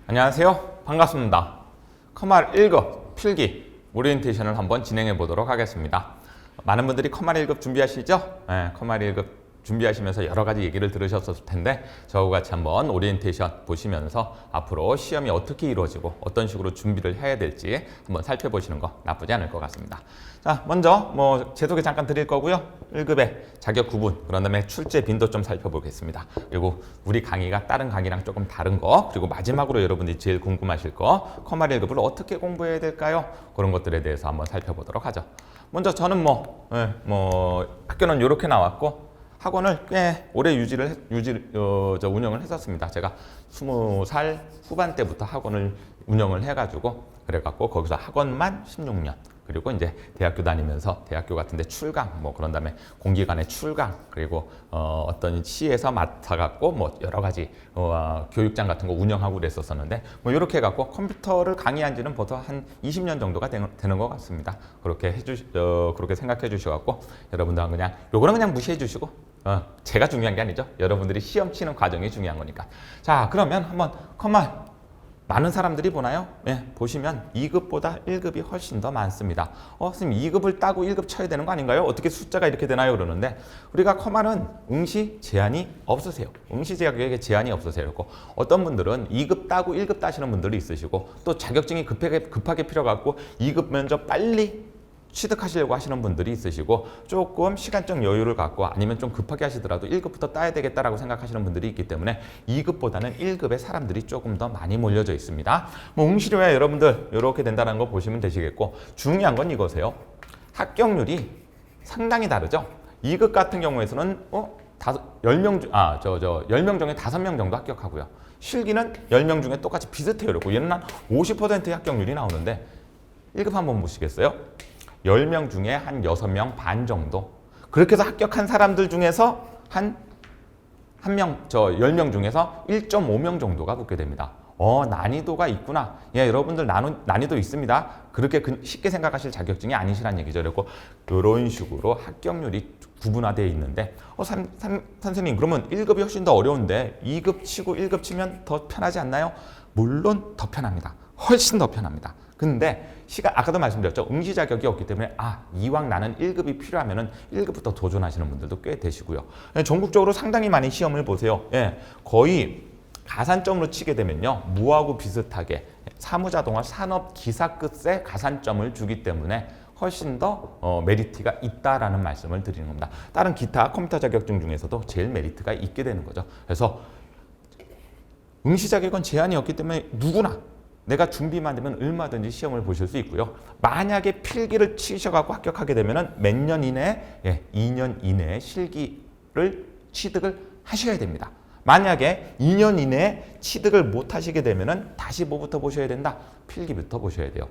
안녕하세요. 반갑습니다. 컴활 1급 필기 오리엔테이션을 한번 진행해 보도록 하겠습니다. 많은 분들이 컴활 1급 준비하시죠? 네, 컴활 1급 준비하시면서 여러 가지 얘기를 들으셨을 텐데 저하고 같이 한번 오리엔테이션 보시면서 앞으로 시험이 어떻게 이루어지고 어떤 식으로 준비를 해야 될지 한번 살펴보시는 거 나쁘지 않을 것 같습니다. 자, 먼저 제 소개 잠깐 드릴 거고요. 1급의 자격 구분, 그런 다음에 출제 빈도 좀 살펴보겠습니다. 그리고 우리 강의가 다른 강의랑 조금 다른 거, 그리고 마지막으로 여러분들이 제일 궁금하실 거, 컴활 1급을 어떻게 공부해야 될까요? 그런 것들에 대해서 한번 살펴보도록 하죠. 먼저 저는 학교는 이렇게 나왔고 학원을 꽤 오래 운영을 했었습니다. 제가 20살 후반 때부터 학원을 운영을 해가지고 그래갖고 거기서 학원만 16년, 그리고 이제 대학교 다니면서 대학교 같은데 출강, 그런 다음에 공기관의 출강, 그리고 어떤 시에서 맡아갖고 여러 가지 교육장 같은 거 운영하고 그랬었는데 이렇게 해갖고 컴퓨터를 강의한 지는 벌써 한 20년 정도가 되는 것 같습니다. 그렇게 그렇게 생각해 주셔갖고 여러분들은 그냥 요거는 그냥 무시해 주시고 제가 중요한 게 아니죠. 여러분들이 시험 치는 과정이 중요한 거니까. 자, 그러면 한번 컴활 많은 사람들이 보나요? 네, 보시면 2급보다 1급이 훨씬 더 많습니다. 선생님 2급을 따고 1급 쳐야 되는 거 아닌가요? 어떻게 숫자가 이렇게 되나요? 그러는데 우리가 컴활은 응시 제한이 없으세요. 응시 자격에 제한이 없으세요. 그리고 어떤 분들은 2급 따고 1급 따시는 분들이 있으시고 또 자격증이 급하게 필요갖고 2급 면접 빨리 취득하시려고 하시는 분들이 있으시고 조금 시간적 여유를 갖고 아니면 좀 급하게 하시더라도 1급부터 따야 되겠다라고 생각하시는 분들이 있기 때문에 2급보다는 1급에 사람들이 조금 더 많이 몰려져 있습니다. 응시료야 여러분들 이렇게 된다는 거 보시면 되시겠고 중요한 건 이거세요. 합격률이 상당히 다르죠. 2급 같은 경우에서는 10명 중에 5명 정도 합격하고요. 실기는 10명 중에 똑같이 비슷해요. 그리고 얘는 한 50%의 합격률이 나오는데 1급 한번 보시겠어요? 10명 중에 한 6명 반 정도. 그렇게 해서 합격한 사람들 중에서 한 10명 중에서 1.5명 정도가 붙게 됩니다. 난이도가 있구나. 예, 여러분들 난이도 있습니다. 그렇게 쉽게 생각하실 자격증이 아니시란 얘기죠. 그리고 이런 식으로 합격률이 구분화되어 있는데 선생님 그러면 1급이 훨씬 더 어려운데 2급 치고 1급 치면 더 편하지 않나요? 물론 더 편합니다. 훨씬 더 편합니다. 근데 아까도 말씀드렸죠. 응시 자격이 없기 때문에 이왕 나는 1급이 필요하면은 1급부터 도전하시는 분들도 꽤 되시고요. 전국적으로 상당히 많이 시험을 보세요. 예, 거의 가산점으로 치게 되면요. 무하고 비슷하게 사무자동화 산업기사끝에 가산점을 주기 때문에 훨씬 더 메리트가 있다라는 말씀을 드리는 겁니다. 다른 기타 컴퓨터 자격증 중에서도 제일 메리트가 있게 되는 거죠. 그래서 응시 자격은 제한이 없기 때문에 누구나 내가 준비만 되면 얼마든지 시험을 보실 수 있고요. 만약에 필기를 치셔갖고 합격하게 되면 몇 년 이내에 2년 이내에 실기를 취득을 하셔야 됩니다. 만약에 2년 이내에 취득을 못 하시게 되면 다시 뭐부터 보셔야 된다? 필기부터 보셔야 돼요.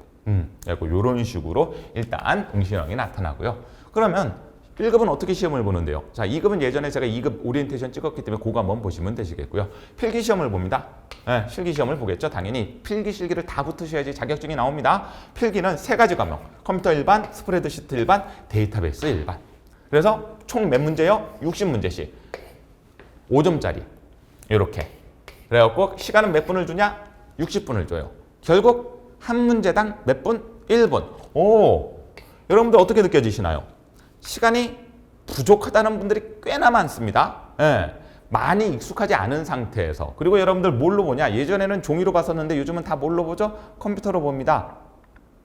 이런 식으로 일단 응시형이 나타나고요. 그러면 1급은 어떻게 시험을 보는데요? 자, 2급은 예전에 제가 2급 오리엔테이션 찍었기 때문에 그거 한번 보시면 되시겠고요. 필기 시험을 봅니다. 네, 실기 시험을 보겠죠. 당연히 필기 실기를 다 붙으셔야지 자격증이 나옵니다. 필기는 3가지 과목. 컴퓨터 일반, 스프레드시트 일반, 데이터베이스 일반. 그래서 총 몇 문제요? 60문제씩. 5점짜리. 이렇게. 그래갖고 시간은 몇 분을 주냐? 60분을 줘요. 결국 한 문제당 몇 분? 1분. 여러분들 어떻게 느껴지시나요? 시간이 부족하다는 분들이 꽤나 많습니다. 예, 많이 익숙하지 않은 상태에서. 그리고 여러분들 뭘로 보냐? 예전에는 종이로 봤었는데 요즘은 다 뭘로 보죠? 컴퓨터로 봅니다.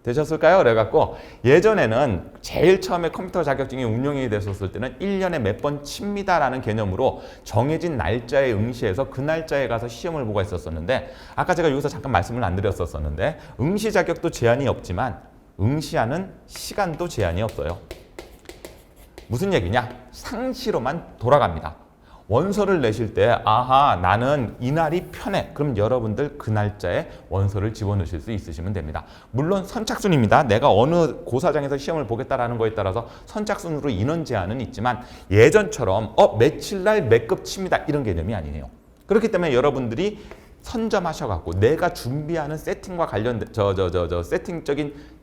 되셨을까요? 그래갖고 예전에는 제일 처음에 컴퓨터 자격증이 운영이 됐었을 때는 1년에 몇 번 칩니다라는 개념으로 정해진 날짜에 응시해서 그 날짜에 가서 시험을 보고 했었었는데 아까 제가 여기서 잠깐 말씀을 안 드렸었는데 응시 자격도 제한이 없지만 응시하는 시간도 제한이 없어요. 무슨 얘기냐? 상시로만 돌아갑니다. 원서를 내실 때 나는 이날이 편해. 그럼 여러분들 그 날짜에 원서를 집어넣으실 수 있으시면 됩니다. 물론 선착순입니다. 내가 어느 고사장에서 시험을 보겠다라는 거에 따라서 선착순으로 인원 제한은 있지만 예전처럼 며칠 날 몇 급 칩니다. 이런 개념이 아니에요. 그렇기 때문에 여러분들이 선점하셔갖고 내가 준비하는 세팅과 관련된 세팅적인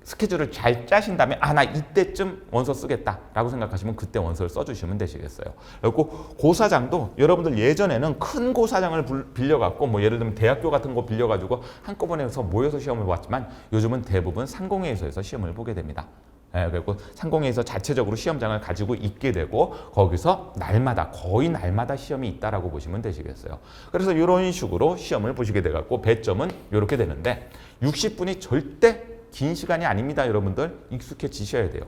스케줄을 잘 짜신 다음에 나 이때쯤 원서 쓰겠다라고 생각하시면 그때 원서를 써주시면 되시겠어요. 그리고 고사장도 여러분들 예전에는 큰 고사장을 빌려갖고 뭐 예를 들면 대학교 같은 거 빌려가지고 한꺼번에 해서 모여서 시험을 봤지만 요즘은 대부분 상공회의소에서 시험을 보게 됩니다. 그리고 상공회의소 자체적으로 시험장을 가지고 있게 되고 거기서 날마다 거의 날마다 시험이 있다라고 보시면 되시겠어요. 그래서 이런 식으로 시험을 보시게 돼갖고 배점은 이렇게 되는데 60분이 절대 긴 시간이 아닙니다. 여러분들 익숙해지셔야 돼요.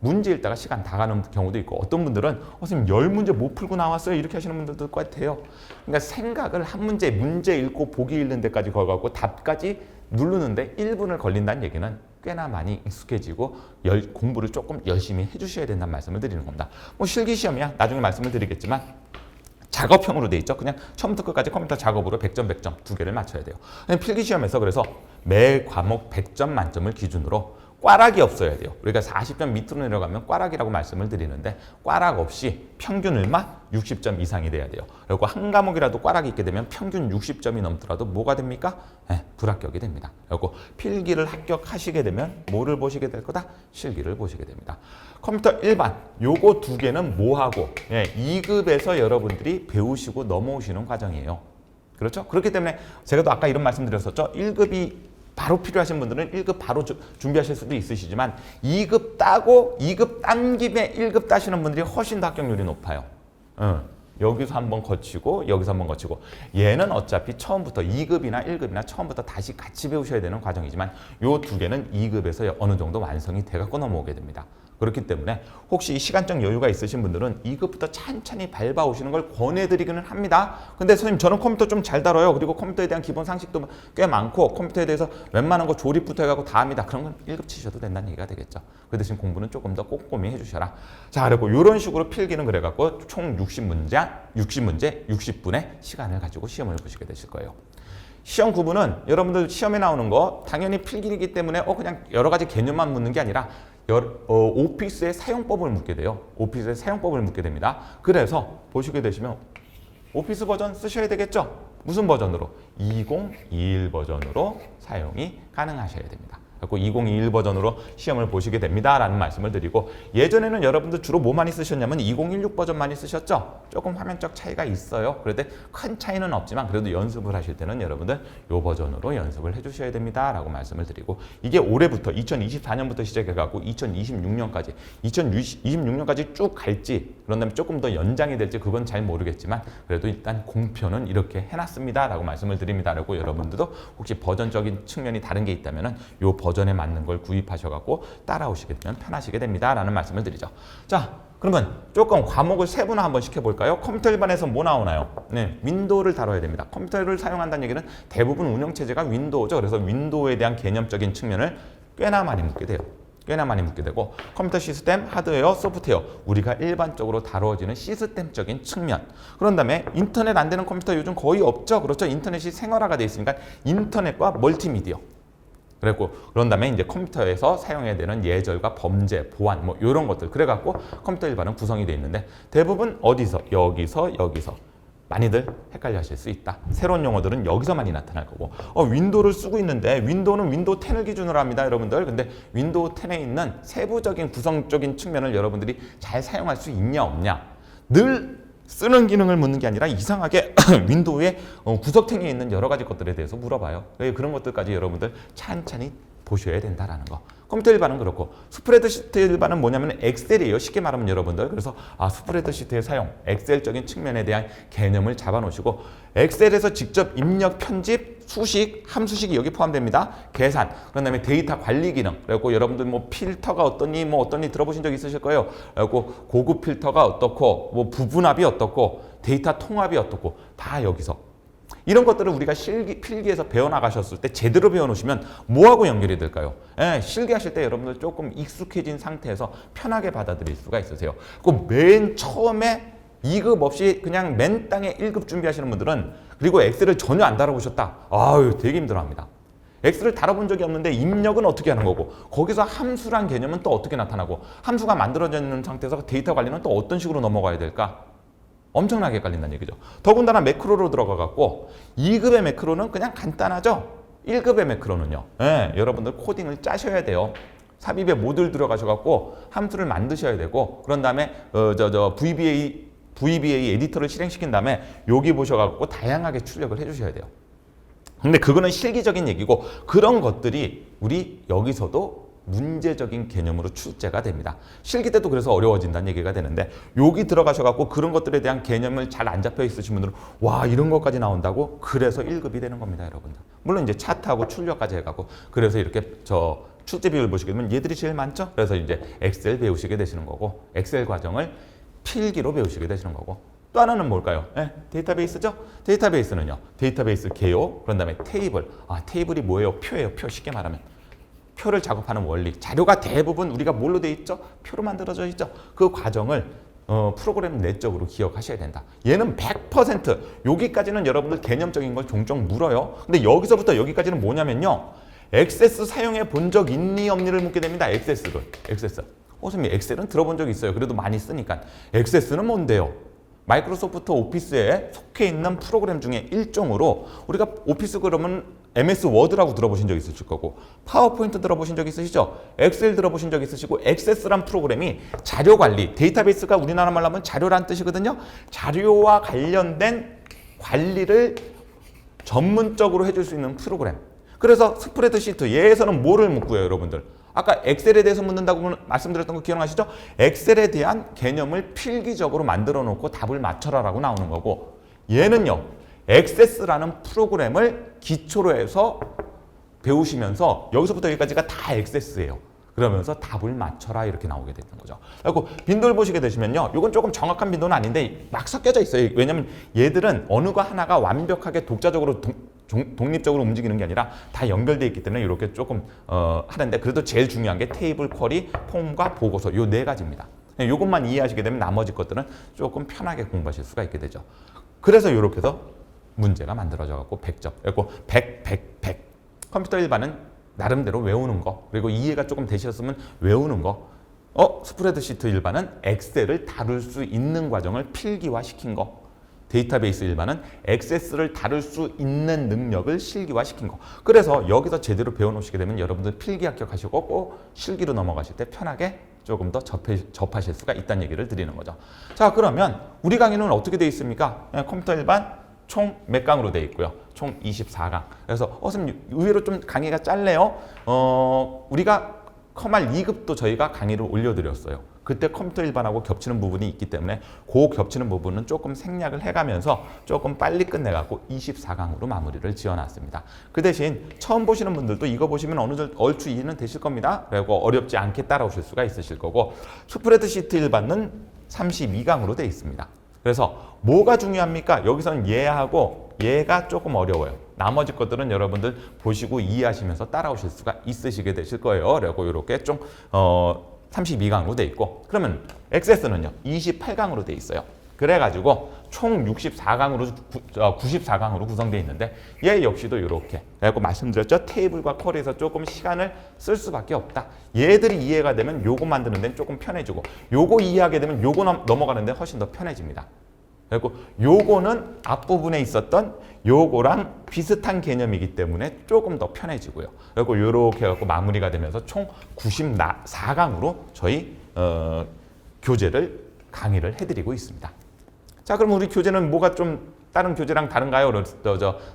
문제 읽다가 시간 다 가는 경우도 있고 어떤 분들은 선생님 10문제 못 풀고 나왔어요 이렇게 하시는 분들도 같아요. 그러니까 생각을 한 문제 읽고 보기 읽는 데까지 걸어가고 답까지 누르는데 1분을 걸린다는 얘기는 꽤나 많이 익숙해지고 공부를 조금 열심히 해주셔야 된다는 말씀을 드리는 겁니다. 뭐 실기시험이야 나중에 말씀을 드리겠지만 작업형으로 돼 있죠. 그냥 처음부터 끝까지 컴퓨터 작업으로 100점, 100점 두 개를 맞춰야 돼요. 필기시험에서 그래서 매 과목 100점 만점을 기준으로 꽈락이 없어야 돼요. 우리가 40점 밑으로 내려가면 꽈락이라고 말씀을 드리는데 꽈락 없이 평균 얼마? 60점 이상이 돼야 돼요. 그리고 한 과목이라도 꽈락이 있게 되면 평균 60점이 넘더라도 뭐가 됩니까? 불합격이 됩니다. 그리고 필기를 합격하시게 되면 뭐를 보시게 될 거다? 실기를 보시게 됩니다. 컴퓨터 일반 요거 두 개는 뭐하고 2급에서 여러분들이 배우시고 넘어오시는 과정이에요. 그렇죠? 그렇기 때문에 제가 또 아까 이런 말씀 드렸었죠. 1급이 바로 필요하신 분들은 1급 바로 준비하실 수도 있으시지만 2급 따고 2급 딴 김에 1급 따시는 분들이 훨씬 더 합격률이 높아요. 여기서 한번 거치고 여기서 한번 거치고 얘는 어차피 처음부터 2급이나 1급이나 처음부터 다시 같이 배우셔야 되는 과정이지만 요 두 개는 2급에서 어느 정도 완성이 돼갖고 넘어오게 됩니다. 그렇기 때문에 혹시 시간적 여유가 있으신 분들은 2급부터 천천히 밟아오시는 걸 권해드리기는 합니다. 근데 선생님 저는 컴퓨터 좀 잘 다뤄요. 그리고 컴퓨터에 대한 기본 상식도 꽤 많고 컴퓨터에 대해서 웬만한 거 조립부터 해가고 다 합니다. 그런 건 1급 치셔도 된다는 얘기가 되겠죠. 그 대신 공부는 조금 더 꼼꼼히 해주셔라. 자, 그리고 이런 식으로 필기는 그래갖고 총 60문제 60분의 시간을 가지고 시험을 보시게 되실 거예요. 시험 구분은 여러분들 시험에 나오는 거 당연히 필기이기 때문에 그냥 여러 가지 개념만 묻는 게 아니라 오피스의 사용법을 묻게 돼요. 오피스의 사용법을 묻게 됩니다. 그래서 보시게 되시면 오피스 버전 쓰셔야 되겠죠? 무슨 버전으로? 2021 버전으로 사용이 가능하셔야 됩니다. 그래서 2021 버전으로 시험을 보시게 됩니다 라는 말씀을 드리고 예전에는 여러분들 주로 뭐 많이 쓰셨냐면 2016 버전 많이 쓰셨죠? 조금 화면적 차이가 있어요. 그런데 큰 차이는 없지만 그래도 연습을 하실 때는 여러분들 이 버전으로 연습을 해주셔야 됩니다 라고 말씀을 드리고 이게 올해부터 2024년부터 시작해갖고 2026년까지 쭉 갈지 그런 다음에 조금 더 연장이 될지 그건 잘 모르겠지만 그래도 일단 공표는 이렇게 해놨습니다 라고 말씀을 드립니다. 그리고 여러분들도 혹시 버전적인 측면이 다른 게 있다면 이 버전에 맞는 걸 구입하셔갖고 따라오시게 되면 편하시게 됩니다 라는 말씀을 드리죠. 자, 그러면 조금 과목을 세분화 한번 시켜볼까요? 컴퓨터 일반에서 뭐 나오나요? 윈도우를 다뤄야 됩니다. 컴퓨터를 사용한다는 얘기는 대부분 운영체제가 윈도우죠. 그래서 윈도우에 대한 개념적인 측면을 꽤나 많이 묻게 돼요. 꽤나 많이 묻게 되고 컴퓨터 시스템, 하드웨어, 소프트웨어 우리가 일반적으로 다뤄지는 시스템적인 측면 그런 다음에 인터넷 안 되는 컴퓨터 요즘 거의 없죠. 그렇죠. 인터넷이 생활화가 돼 있으니까 인터넷과 멀티미디어 그리고 그런 다음에 이제 컴퓨터에서 사용해야 되는 예절과 범죄, 보안 뭐 이런 것들 그래갖고 컴퓨터 일반은 구성이 돼 있는데 대부분 어디서? 여기서 많이들 헷갈려 하실 수 있다. 새로운 용어들은 여기서 많이 나타날 거고 윈도우를 쓰고 있는데 윈도우는 윈도우 10을 기준으로 합니다. 여러분들. 근데 윈도우 10에 있는 세부적인 구성적인 측면을 여러분들이 잘 사용할 수 있냐 없냐 늘 쓰는 기능을 묻는 게 아니라 이상하게 윈도우의 구석탱이에 있는 여러 가지 것들에 대해서 물어봐요. 그런 것들까지 여러분들 찬찬히 보셔야 된다라는 거. 컴퓨터 일반은 그렇고 스프레드시트 일반은 뭐냐면 엑셀이에요. 쉽게 말하면 여러분들. 그래서 스프레드시트의 사용, 엑셀적인 측면에 대한 개념을 잡아놓으시고 엑셀에서 직접 입력, 편집, 수식, 함수식이 여기 포함됩니다. 계산, 그런 다음에 데이터 관리 기능. 그리고 여러분들 뭐 필터가 어떠니 들어보신 적 있으실 거예요. 그리고 고급 필터가 어떻고 뭐 부분합이 어떻고 데이터 통합이 어떻고 다 여기서 이런 것들을 우리가 필기에서 배워나가셨을 때 제대로 배워놓으시면 뭐하고 연결이 될까요? 실기하실 때 여러분들 조금 익숙해진 상태에서 편하게 받아들일 수가 있으세요. 맨 처음에 2급 없이 그냥 맨 땅에 1급 준비하시는 분들은 그리고 엑셀을 전혀 안 다뤄보셨다. 되게 힘들어합니다. 엑셀을 다뤄본 적이 없는데 입력은 어떻게 하는 거고 거기서 함수란 개념은 또 어떻게 나타나고 함수가 만들어져 있는 상태에서 데이터 관리는 또 어떤 식으로 넘어가야 될까? 엄청나게 헷갈린다는 얘기죠. 더군다나 매크로로 들어가갖고 2급의 매크로는 그냥 간단하죠. 1급의 매크로는요. 여러분들 코딩을 짜셔야 돼요. 삽입에 모듈 들어가셔갖고 함수를 만드셔야 되고 그런 다음에 VBA 에디터를 실행시킨 다음에 여기 보셔갖고 다양하게 출력을 해주셔야 돼요. 근데 그거는 실기적인 얘기고 그런 것들이 우리 여기서도 문제적인 개념으로 출제가 됩니다. 실기 때도 그래서 어려워진다는 얘기가 되는데 여기 들어가셔갖고 그런 것들에 대한 개념을 잘 안 잡혀 있으신 분들은 와 이런 것까지 나온다고? 그래서 1급이 되는 겁니다, 여러분들. 물론 이제 차트하고 출력까지 해갖고 그래서 이렇게 출제 비율 보시게 되면 얘들이 제일 많죠? 그래서 이제 엑셀 배우시게 되시는 거고 엑셀 과정을 필기로 배우시게 되시는 거고 또 하나는 뭘까요? 데이터베이스죠? 데이터베이스는요. 데이터베이스 개요, 그런 다음에 테이블. 테이블이 뭐예요? 표예요. 표. 쉽게 말하면. 표를 작업하는 원리. 자료가 대부분 우리가 뭘로 돼 있죠? 표로 만들어져 있죠? 그 과정을 프로그램 내적으로 기억하셔야 된다. 얘는 100% 여기까지는 여러분들 개념적인 걸 종종 물어요. 근데 여기서부터 여기까지는 뭐냐면요. 액세스 사용해 본 적 있니 없니를 묻게 됩니다. 액세스. 선생님 엑셀은 들어본 적이 있어요. 그래도 많이 쓰니까. 액세스는 뭔데요? 마이크로소프트 오피스에 속해 있는 프로그램 중에 일종으로 우리가 오피스 그러면 MS 워드라고 들어보신 적 있으실 거고 파워포인트 들어보신 적 있으시죠? 엑셀 들어보신 적 있으시고 액세스란 프로그램이 자료 관리, 데이터베이스가 우리나라 말로 하면 자료란 뜻이거든요. 자료와 관련된 관리를 전문적으로 해줄 수 있는 프로그램. 그래서 스프레드시트, 얘에서는 뭐를 묻고요, 여러분들? 아까 엑셀에 대해서 묻는다고 말씀드렸던 거 기억나시죠? 엑셀에 대한 개념을 필기적으로 만들어 놓고 답을 맞춰라라고 나오는 거고 얘는요. 액세스라는 프로그램을 기초로 해서 배우시면서 여기서부터 여기까지가 다 액세스예요. 그러면서 답을 맞춰라 이렇게 나오게 되는 거죠. 그리고 빈도를 보시게 되시면요. 이건 조금 정확한 빈도는 아닌데 막 섞여져 있어요. 왜냐하면 얘들은 어느 거 하나가 완벽하게 독자적으로 독립적으로 움직이는 게 아니라 다 연결되어 있기 때문에 이렇게 조금 하는데 그래도 제일 중요한 게 테이블 쿼리, 폼과 보고서 요 네 가지입니다. 이것만 이해하시게 되면 나머지 것들은 조금 편하게 공부하실 수가 있게 되죠. 그래서 이렇게 해서 문제가 만들어져 갖고 100점. 그리고 100. 컴퓨터 일반은 나름대로 외우는 거, 그리고 이해가 조금 되셨으면 외우는 거. 스프레드시트 일반은 엑셀을 다룰 수 있는 과정을 필기화시킨 거. 데이터베이스 일반은 액세스를 다룰 수 있는 능력을 실기화시킨 거. 그래서 여기서 제대로 배워놓으시게 되면 여러분들 필기 합격하시고 꼭 실기로 넘어가실 때 편하게 조금 더 접하실 수가 있다는 얘기를 드리는 거죠. 자, 그러면 우리 강의는 어떻게 되어 있습니까? 컴퓨터 일반 총 몇 강으로 되어 있고요. 총 24강. 그래서 선생님 의외로 좀 강의가 짧네요. 우리가 커말 2급도 저희가 강의를 올려드렸어요. 그때 컴퓨터 일반하고 겹치는 부분이 있기 때문에 그 겹치는 부분은 조금 생략을 해가면서 조금 빨리 끝내갖고 24강으로 마무리를 지어놨습니다. 그 대신 처음 보시는 분들도 이거 보시면 어느 정도 얼추 이해는 되실 겁니다. 그리고 어렵지 않게 따라오실 수가 있으실 거고 스프레드시트 일반은 32강으로 되어 있습니다. 그래서 뭐가 중요합니까? 여기서는 얘하고 얘가 조금 어려워요. 나머지 것들은 여러분들 보시고 이해하시면서 따라오실 수가 있으시게 되실 거예요. 그리고 이렇게 좀 32강으로 돼 있고 그러면 액세스는요 28강으로 돼 있어요. 그래가지고 총 94강으로 구성되어 있는데 얘 역시도 이렇게 그래갖고 말씀드렸죠. 테이블과 쿼리에서 조금 시간을 쓸 수밖에 없다. 얘들이 이해가 되면 요거 만드는 데는 조금 편해지고 요거 이해하게 되면 요거 넘어가는 데 훨씬 더 편해집니다. 그리고 요거는 앞부분에 있었던 요거랑 비슷한 개념이기 때문에 조금 더 편해지고요. 그리고 요렇게 해갖고 마무리가 되면서 총 94강으로 저희 교재를 강의를 해드리고 있습니다. 자, 그럼 우리 교재는 뭐가 좀 다른 교재랑 다른가요?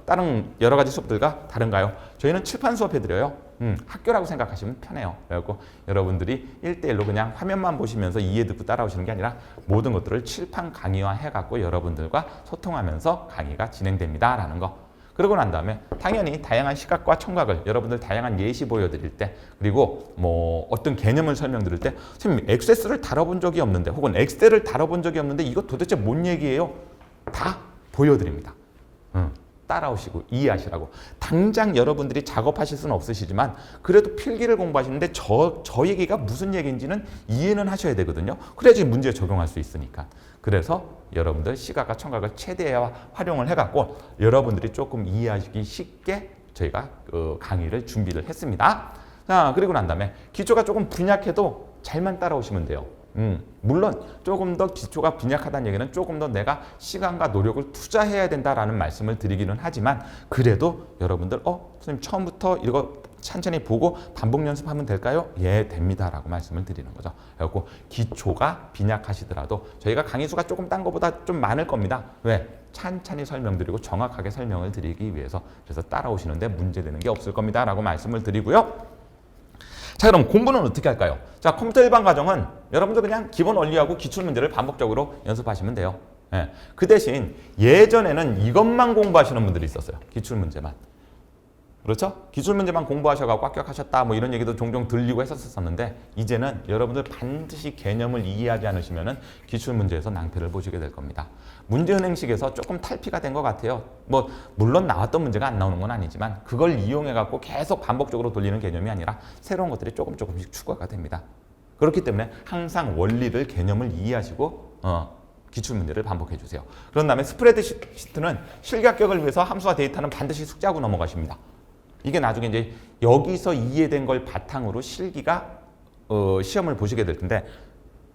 다른 여러 가지 수업들과 다른가요? 저희는 칠판 수업 해드려요. 학교라고 생각하시면 편해요. 그래갖고 여러분들이 1대1로 그냥 화면만 보시면서 이해 듣고 따라오시는 게 아니라 모든 것들을 칠판 강의화 해갖고 여러분들과 소통하면서 강의가 진행됩니다라는 거. 그러고 난 다음에 당연히 다양한 시각과 청각을 여러분들 다양한 예시 보여드릴 때 그리고 뭐 어떤 개념을 설명드릴 때 선생님 액세스를 다뤄본 적이 없는데 혹은 엑셀을 다뤄본 적이 없는데 이거 도대체 뭔 얘기예요? 다 보여드립니다. 따라오시고 이해하시라고. 당장 여러분들이 작업하실 수는 없으시지만 그래도 필기를 공부하시는데 저 얘기가 무슨 얘기인지는 이해는 하셔야 되거든요. 그래야지 문제에 적용할 수 있으니까. 그래서 여러분들 시각과 청각을 최대한 활용을 해갖고 여러분들이 조금 이해하시기 쉽게 저희가 강의를 준비를 했습니다. 자, 그리고 난 다음에 기초가 조금 빈약해도 잘만 따라오시면 돼요. 물론 조금 더 기초가 빈약하다는 얘기는 조금 더 내가 시간과 노력을 투자해야 된다라는 말씀을 드리기는 하지만 그래도 여러분들 선생님 처음부터 이거 천천히 보고 반복 연습하면 될까요? 예, 됩니다라고 말씀을 드리는 거죠. 그래갖고 기초가 빈약하시더라도 저희가 강의 수가 조금 딴 것보다 좀 많을 겁니다. 왜? 찬찬히 설명드리고 정확하게 설명을 드리기 위해서. 그래서 따라오시는데 문제되는 게 없을 겁니다 라고 말씀을 드리고요. 자, 그럼 공부는 어떻게 할까요? 자, 컴퓨터 일반 과정은 여러분들 그냥 기본 원리하고 기출문제를 반복적으로 연습하시면 돼요. 예. 그 대신 예전에는 이것만 공부하시는 분들이 있었어요. 기출문제만. 그렇죠? 기출문제만 공부하셔가지고 합격하셨다 뭐 이런 얘기도 종종 들리고 했었었는데, 이제는 여러분들 반드시 개념을 이해하지 않으시면 기출문제에서 낭패를 보시게 될 겁니다. 문제은행식에서 조금 탈피가 된 것 같아요. 뭐 물론 나왔던 문제가 안 나오는 건 아니지만 그걸 이용해갖고 계속 반복적으로 돌리는 개념이 아니라 새로운 것들이 조금씩 추가가 됩니다. 그렇기 때문에 항상 원리를, 개념을 이해하시고 기출문제를 반복해 주세요. 그런 다음에 스프레드시트는 실기 합격을 위해서 함수와 데이터는 반드시 숙지하고 넘어가십니다. 이게 나중에 이제 여기서 이해된 걸 바탕으로 실기가 시험을 보시게 될 텐데,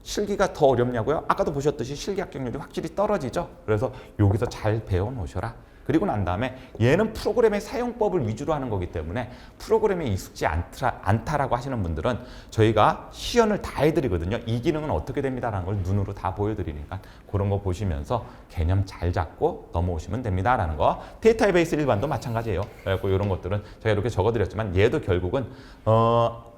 실기가 더 어렵냐고요? 아까도 보셨듯이 실기 합격률이 확실히 떨어지죠. 그래서 여기서 잘 배워 놓으셔라. 그리고 난 다음에 얘는 프로그램의 사용법을 위주로 하는 거기 때문에 프로그램에 익숙지 않다라고 하시는 분들은 저희가 시연을 다 해드리거든요. 이 기능은 어떻게 됩니다라는 걸 눈으로 다 보여드리니까 그런 거 보시면서 개념 잘 잡고 넘어오시면 됩니다라는 거. 데이터베이스 일반도 마찬가지예요. 그래서 이런 것들은 제가 이렇게 적어드렸지만 얘도 결국은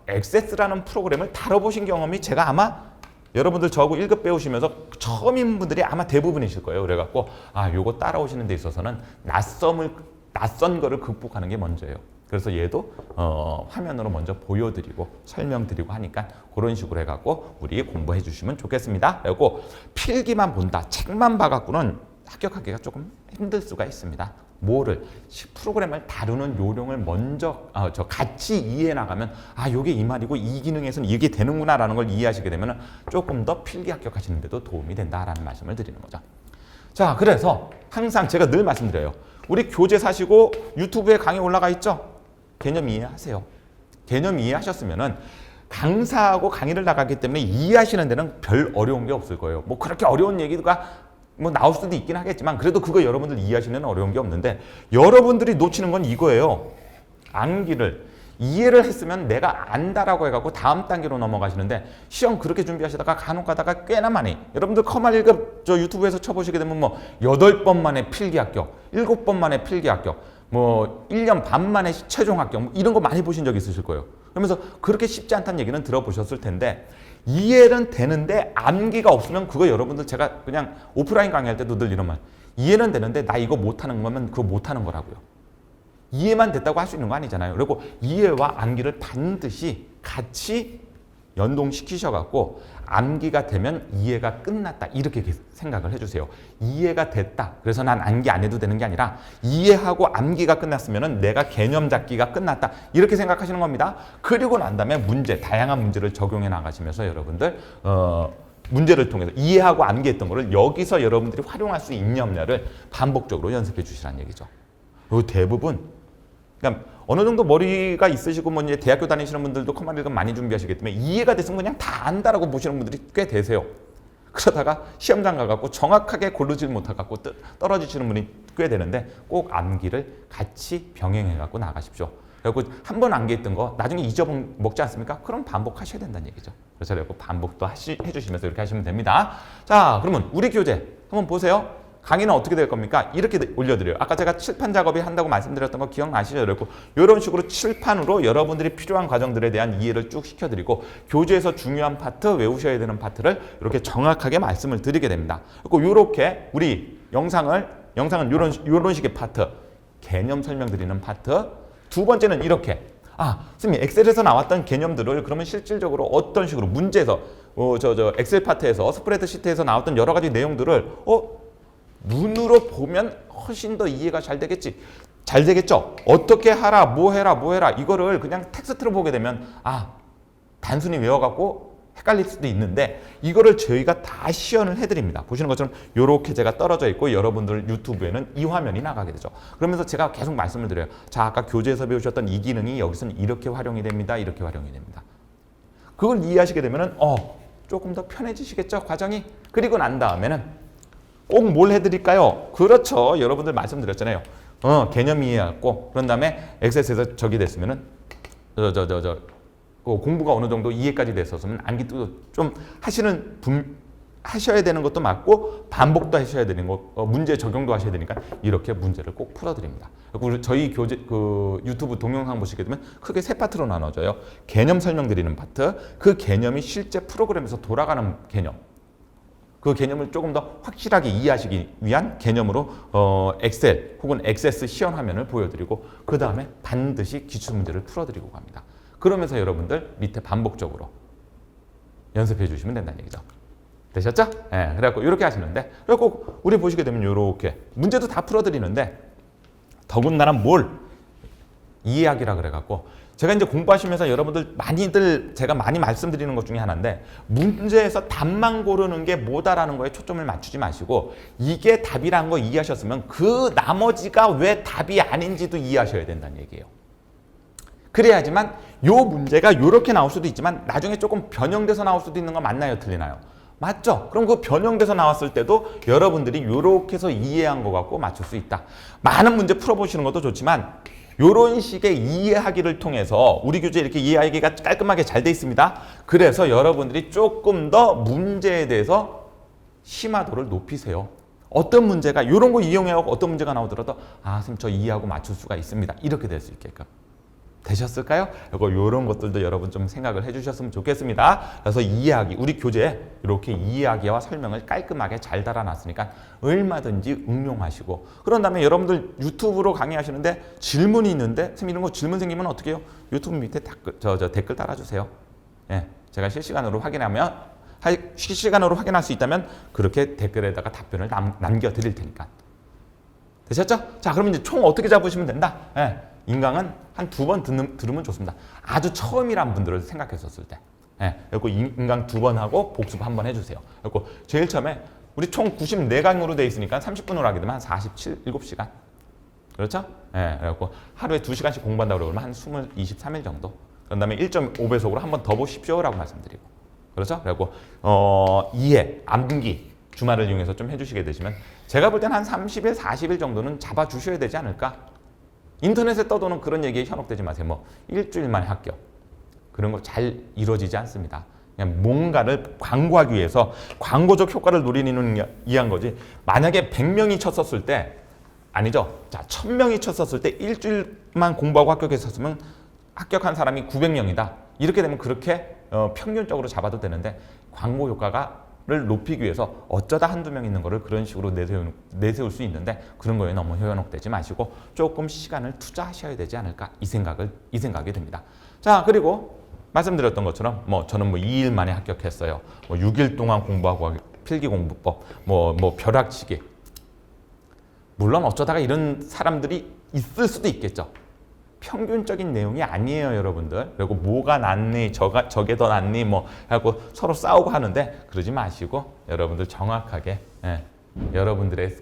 액세스라는 프로그램을 다뤄보신 경험이 제가 아마 여러분들 저하고 1급 배우시면서 처음인 분들이 아마 대부분이실 거예요. 그래갖고 요거 따라오시는 데 있어서는 낯선 거를 극복하는 게 먼저예요. 그래서 얘도 화면으로 먼저 보여드리고 설명드리고 하니까 그런 식으로 해갖고 우리 공부해 주시면 좋겠습니다. 그리고 필기만 본다, 책만 봐갖고는 합격하기가 조금 힘들 수가 있습니다. 뭐를? 프로그램을 다루는 요령을 먼저 같이 이해해 나가면 요게 이 말이고 이 기능에서는 이게 되는구나 라는 걸 이해하시게 되면 조금 더 필기 합격하시는 데도 도움이 된다라는 말씀을 드리는 거죠. 자, 그래서 항상 제가 늘 말씀드려요. 우리 교재 사시고 유튜브에 강의 올라가 있죠? 개념 이해하세요. 개념 이해하셨으면은 강사하고 강의를 나가기 때문에 이해하시는 데는 별 어려운 게 없을 거예요. 뭐 그렇게 어려운 얘기가 뭐 나올 수도 있긴 하겠지만 그래도 그거 여러분들 이해하시는 데는 어려운 게 없는데, 여러분들이 놓치는 건 이거예요. 암기를 이해를 했으면 내가 안다라고 해갖고 다음 단계로 넘어가시는데, 시험 그렇게 준비하시다가 간혹 가다가 꽤나 많이, 여러분들 커말 1급 저 유튜브에서 쳐보시게 되면 뭐 8번 만에 필기 합격, 7번 만에 필기 합격, 뭐 1년 반 만에 최종 합격, 뭐 이런 거 많이 보신 적 있으실 거예요. 그러면서 그렇게 쉽지 않다는 얘기는 들어보셨을 텐데, 이해는 되는데 암기가 없으면 그거 여러분들 제가 그냥 오프라인 강의할 때도 늘 이런 말, 이해는 되는데 나 이거 못하는 거면 그거 못하는 거라고요. 이해만 됐다고 할 수 있는 거 아니잖아요. 그리고 이해와 암기를 반드시 같이 연동시키셔갖고 암기가 되면 이해가 끝났다 이렇게 생각을 해주세요. 이해가 됐다, 그래서 난 암기 안 해도 되는 게 아니라 이해하고 암기가 끝났으면 내가 개념 잡기가 끝났다 이렇게 생각하시는 겁니다. 그리고 난 다음에 문제, 다양한 문제를 적용해 나가시면서 여러분들 문제를 통해서 이해하고 암기했던 거를 여기서 여러분들이 활용할 수 있냐 없냐를 반복적으로 연습해 주시라는 얘기죠. 그리고 대부분 그러니까 어느 정도 머리가 있으시고 뭐 이제 대학교 다니시는 분들도 커말 1급 많이 준비하시기 때문에 이해가 됐으면 그냥 다 안다라고 보시는 분들이 꽤 되세요. 그러다가 시험장 가갖고 정확하게 고르질 못하갖고 떨어지시는 분이 꽤 되는데, 꼭 암기를 같이 병행해갖고 나가십시오. 그리고 한 번 암기했던 거 나중에 잊어먹지 않습니까? 그럼 반복하셔야 된다는 얘기죠. 그래서 반복도 해주시면서 이렇게 하시면 됩니다. 자, 그러면 우리 교재 한번 보세요. 강의는 어떻게 될 겁니까? 이렇게 올려드려요. 아까 제가 칠판 작업이 한다고 말씀드렸던 거 기억나시죠? 그리고 이런 식으로 칠판으로 여러분들이 필요한 과정들에 대한 이해를 쭉 시켜드리고, 교재에서 중요한 파트, 외우셔야 되는 파트를 이렇게 정확하게 말씀을 드리게 됩니다. 그리고 이렇게 우리 영상은 이런 식의 파트, 개념 설명드리는 파트. 두 번째는 이렇게 선생님 엑셀에서 나왔던 개념들을 그러면 실질적으로 어떤 식으로 문제에서 엑셀 파트에서 스프레드시트에서 나왔던 여러 가지 내용들을 눈으로 보면 훨씬 더 이해가 잘 되겠죠? 어떻게 하라, 뭐 해라 이거를 그냥 텍스트로 보게 되면 단순히 외워갖고 헷갈릴 수도 있는데, 이거를 저희가 다 시연을 해드립니다. 보시는 것처럼 이렇게 제가 떨어져 있고 여러분들 유튜브에는 이 화면이 나가게 되죠. 그러면서 제가 계속 말씀을 드려요. 자, 아까 교재에서 배우셨던 이 기능이 여기서는 이렇게 활용이 됩니다. 이렇게 활용이 됩니다. 그걸 이해하시게 되면은 조금 더 편해지시겠죠, 과정이? 그리고 난 다음에는 꼭 뭘 해드릴까요? 그렇죠. 여러분들 말씀드렸잖아요. 개념 이해하고 그런 다음에 엑셀에서 저기 됐으면은 공부가 어느 정도 이해까지 됐었으면 암기도 좀 하셔야 되는 것도 맞고 반복도 하셔야 되는 거, 문제 적용도 하셔야 되니까 이렇게 문제를 꼭 풀어드립니다. 그리고 저희 교재 유튜브 동영상 보시게 되면 크게 세 파트로 나눠져요. 개념 설명드리는 파트, 그 개념이 실제 프로그램에서 돌아가는 개념. 그 개념을 조금 더 확실하게 이해하시기 위한 개념으로 엑셀 혹은 액세스 시연 화면을 보여드리고 그 다음에 반드시 기출문제를 풀어드리고 갑니다. 그러면서 여러분들 밑에 반복적으로 연습해 주시면 된다는 얘기죠. 되셨죠? 예, 그래갖고 이렇게 하시는데, 그래갖고 우리 보시게 되면 이렇게 문제도 다 풀어드리는데 더군다나 뭘 이해하기라 그래갖고 제가 이제 공부하시면서 여러분들 제가 많이 말씀드리는 것 중에 하나인데 문제에서 답만 고르는 게 뭐다라는 거에 초점을 맞추지 마시고 이게 답이라는 거 이해하셨으면 그 나머지가 왜 답이 아닌지도 이해하셔야 된다는 얘기예요. 그래야지만 요 문제가 이렇게 나올 수도 있지만 나중에 조금 변형돼서 나올 수도 있는 거 맞나요? 틀리나요? 맞죠? 그럼 그 변형돼서 나왔을 때도 여러분들이 요렇게 해서 이해한 거 갖고 맞출 수 있다. 많은 문제 풀어보시는 것도 좋지만 요런 식의 이해하기를 통해서 우리 교재 이렇게 이해하기가 깔끔하게 잘 돼 있습니다. 그래서 여러분들이 조금 더 문제에 대해서 심화도를 높이세요. 어떤 문제가 요런 거 이용해서 어떤 문제가 나오더라도 아, 선생님 저 이해하고 맞출 수가 있습니다. 이렇게 될 수 있게끔. 되셨을까요? 이런 것들도 여러분 좀 생각을 해주셨으면 좋겠습니다. 그래서 이해하기, 우리 교재에 이렇게 이해하기와 설명을 깔끔하게 잘 달아놨으니까 얼마든지 응용하시고 그런 다음에 여러분들 유튜브로 강의하시는데 질문이 있는데 선생님 이런 거 질문 생기면 어떻게 해요? 유튜브 밑에 댓글 달아주세요. 예, 제가 실시간으로 확인할 수 있다면 그렇게 댓글에다가 답변을 남겨드릴 테니까. 되셨죠? 자, 그러면 이제 총 어떻게 잡으시면 된다? 예. 인강은 한 2번 들으면 좋습니다. 아주 처음이란 분들을 생각했었을 때. 예, 그리고 인강 2번 하고 복습 1번 해주세요. 그리고 제일 처음에 우리 총 94강으로 되어 있으니까 30분으로 하게 되면 한 7시간. 그렇죠? 예, 그래갖고 하루에 2시간씩 공부한다고 그러면 한 23일 정도. 그런 다음에 1.5배속으로 한 번 더 보십시오라고 말씀드리고. 그렇죠? 그리고 이해, 암기 주말을 이용해서 좀 해주시게 되시면 제가 볼 때는 한 30일, 40일 정도는 잡아주셔야 되지 않을까? 인터넷에 떠도는 그런 얘기에 현혹되지 마세요. 뭐 일주일 만에 합격. 그런 거 잘 이루어지지 않습니다. 그냥 뭔가를 광고하기 위해서 광고적 효과를 노리는 이한 거지. 만약에 100명이 쳤었을 때 아니죠. 자, 1000명이 쳤었을 때 일주일만 공부하고 합격했었으면 합격한 사람이 900명이다. 이렇게 되면 그렇게 평균적으로 잡아도 되는데 광고 효과를 높이기 위해서 어쩌다 한두 명 있는 거를 그런 식으로 내세울 수 있는데 그런 거에 너무 현혹되지 마시고 조금 시간을 투자하셔야 되지 않을까 이 생각이 듭니다. 자, 그리고 말씀드렸던 것처럼 저는 2일 만에 합격했어요. 6일 동안 공부하고 필기공부법, 벼락치기. 물론 어쩌다가 이런 사람들이 있을 수도 있겠죠. 평균적인 내용이 아니에요, 여러분들. 그리고 뭐가 낫니, 저게 더 낫니, 하고 서로 싸우고 하는데 그러지 마시고 여러분들 정확하게 여러분들의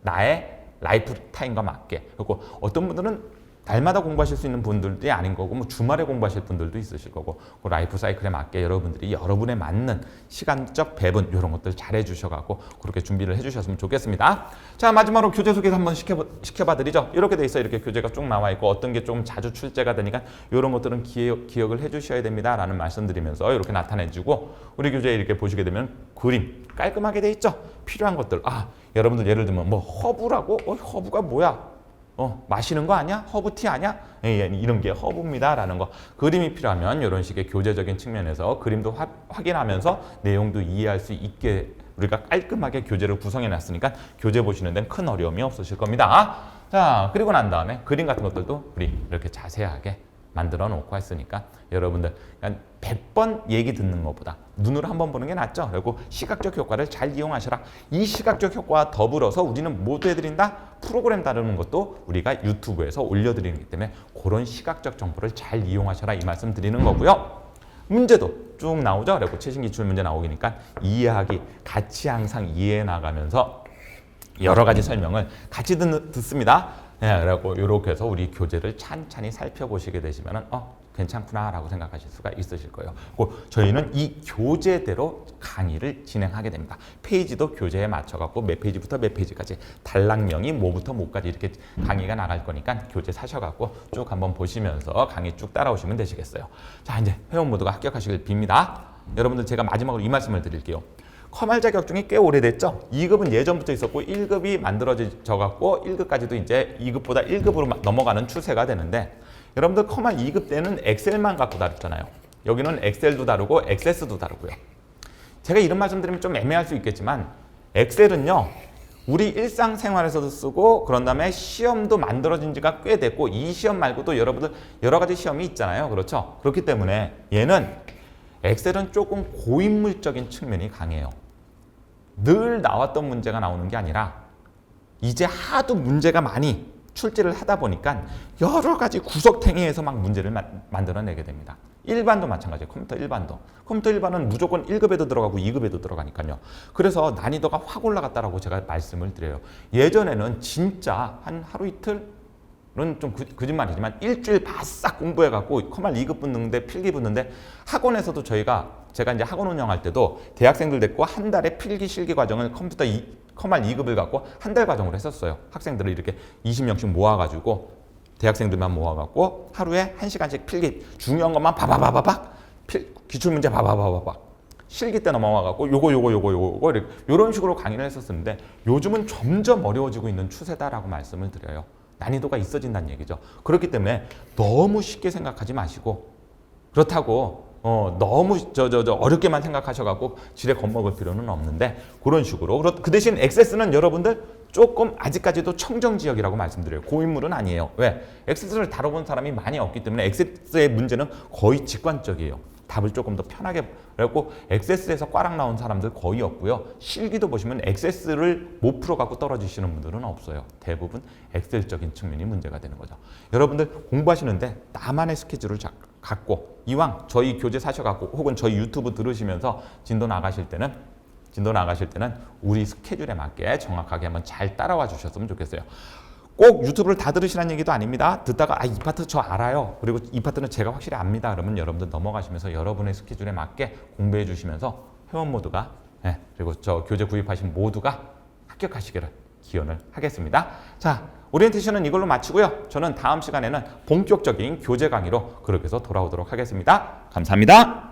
나의 라이프 타임과 맞게. 그리고 어떤 분들은 날마다 공부하실 수 있는 분들이 아닌 거고 주말에 공부하실 분들도 있으실 거고 그 라이프 사이클에 맞게 여러분들이 여러분에 맞는 시간적 배분 이런 것들 잘 해주셔가지고 그렇게 준비를 해주셨으면 좋겠습니다. 자, 마지막으로 교재 소개 한번 시켜봐 드리죠. 이렇게 돼 있어요. 이렇게 교재가 쭉 나와 있고 어떤 게 좀 자주 출제가 되니까 이런 것들은 기억을 해주셔야 됩니다라는 말씀드리면서 이렇게 나타내주고 우리 교재에 이렇게 보시게 되면 그림 깔끔하게 돼 있죠. 필요한 것들 여러분들 예를 들면 허브라고 허브가 뭐야? 마시는 거 아니야? 허브티 아니야? 이런 게 허브입니다 라는 거. 그림이 필요하면 이런 식의 교재적인 측면에서 그림도 확인하면서 내용도 이해할 수 있게 우리가 깔끔하게 교재를 구성해 놨으니까 교재 보시는 데는 큰 어려움이 없으실 겁니다. 자, 그리고 난 다음에 그림 같은 것들도 우리 이렇게 자세하게 만들어 놓고 했으니까 여러분들 100번 얘기 듣는 것보다 눈으로 한번 보는 게 낫죠. 그리고 시각적 효과를 잘 이용하셔라. 이 시각적 효과와 더불어서 우리는 뭐도 해드린다? 프로그램 다루는 것도 우리가 유튜브에서 올려드리기 때문에 그런 시각적 정보를 잘 이용하셔라 이 말씀 드리는 거고요. 문제도 쭉 나오죠. 그리고 최신 기출 문제 나오니까 이해하기 같이 항상 이해해 나가면서 여러 가지 설명을 같이 듣습니다. 그래갖고 이렇게 해서 우리 교재를 찬찬히 살펴보시게 되시면은 괜찮구나라고 생각하실 수가 있으실 거예요. 저희는 이 교재대로 강의를 진행하게 됩니다. 페이지도 교재에 맞춰갖고 몇 페이지부터 몇 페이지까지 단락명이 뭐부터 뭐까지 이렇게 강의가 나갈 거니까 교재 사셔갖고 쭉 한번 보시면서 강의 쭉 따라오시면 되시겠어요. 자, 이제 회원 모두가 합격하시길 빕니다. 여러분들 제가 마지막으로 이 말씀을 드릴게요. 커말 자격증이 꽤 오래됐죠. 2급은 예전부터 있었고 1급이 만들어져 갖고 1급까지도 이제 2급보다 1급으로 넘어가는 추세가 되는데 여러분들 커말 2급 때는 엑셀만 갖고 다뤘잖아요. 여기는 엑셀도 다루고 액세스도 다루고요. 제가 이런 말씀 드리면 좀 애매할 수 있겠지만 엑셀은요. 우리 일상생활에서도 쓰고 그런 다음에 시험도 만들어진 지가 꽤 됐고 이 시험 말고도 여러분들 여러 가지 시험이 있잖아요. 그렇죠? 그렇기 때문에 얘는 엑셀은 조금 고인물적인 측면이 강해요. 늘 나왔던 문제가 나오는 게 아니라 이제 하도 문제가 많이 출제를 하다 보니까 여러 가지 구석탱이에서 막 문제를 만들어내게 됩니다. 일반도 마찬가지예요. 컴퓨터 일반도. 컴퓨터 일반은 무조건 1급에도 들어가고 2급에도 들어가니까요. 그래서 난이도가 확 올라갔다라고 제가 말씀을 드려요. 예전에는 진짜 한 하루 이틀 는 좀 거짓말이지만 일주일 바싹 공부해갖고 커말 2급 붙는데 필기 붙는데 학원에서도 제가 이제 학원 운영할 때도 대학생들 데리고 한 달에 필기 실기 과정을 커말 2급을 갖고 한 달 과정으로 했었어요. 학생들을 이렇게 20명씩 모아가지고 대학생들만 모아갖고 하루에 1시간씩 필기 중요한 것만 바바바바박 기출문제 바바바바박 실기 때 넘어와갖고 요거 이런 식으로 강의를 했었는데 요즘은 점점 어려워지고 있는 추세다라고 말씀을 드려요. 난이도가 있어진다는 얘기죠. 그렇기 때문에 너무 쉽게 생각하지 마시고 그렇다고 너무 어렵게만 생각하셔갖고 지레 겁먹을 필요는 없는데 그런 식으로 그 대신 액세스는 여러분들 조금 아직까지도 청정지역이라고 말씀드려요. 고인물은 아니에요. 왜? 액세스를 다뤄본 사람이 많이 없기 때문에 액세스의 문제는 거의 직관적이에요. 답을 조금 더 편하게 그래갖고 액세스에서 꽈락 나온 사람들 거의 없고요. 실기도 보시면 액세스를 못 풀어갖고 떨어지시는 분들은 없어요. 대부분 엑셀적인 측면이 문제가 되는 거죠. 여러분들 공부하시는데 나만의 스케줄을 갖고 이왕 저희 교재 사셔갖고 혹은 저희 유튜브 들으시면서 진도 나가실 때는 우리 스케줄에 맞게 정확하게 한번 잘 따라와 주셨으면 좋겠어요. 꼭 유튜브를 다 들으시라는 얘기도 아닙니다. 듣다가 이 파트 저 알아요. 그리고 이 파트는 제가 확실히 압니다. 그러면 여러분들 넘어가시면서 여러분의 스케줄에 맞게 공부해 주시면서 회원 모두가 그리고 저 교재 구입하신 모두가 합격하시기를 기원을 하겠습니다. 자, 오리엔테이션은 이걸로 마치고요. 저는 다음 시간에는 본격적인 교재 강의로 그렇게 해서 돌아오도록 하겠습니다. 감사합니다.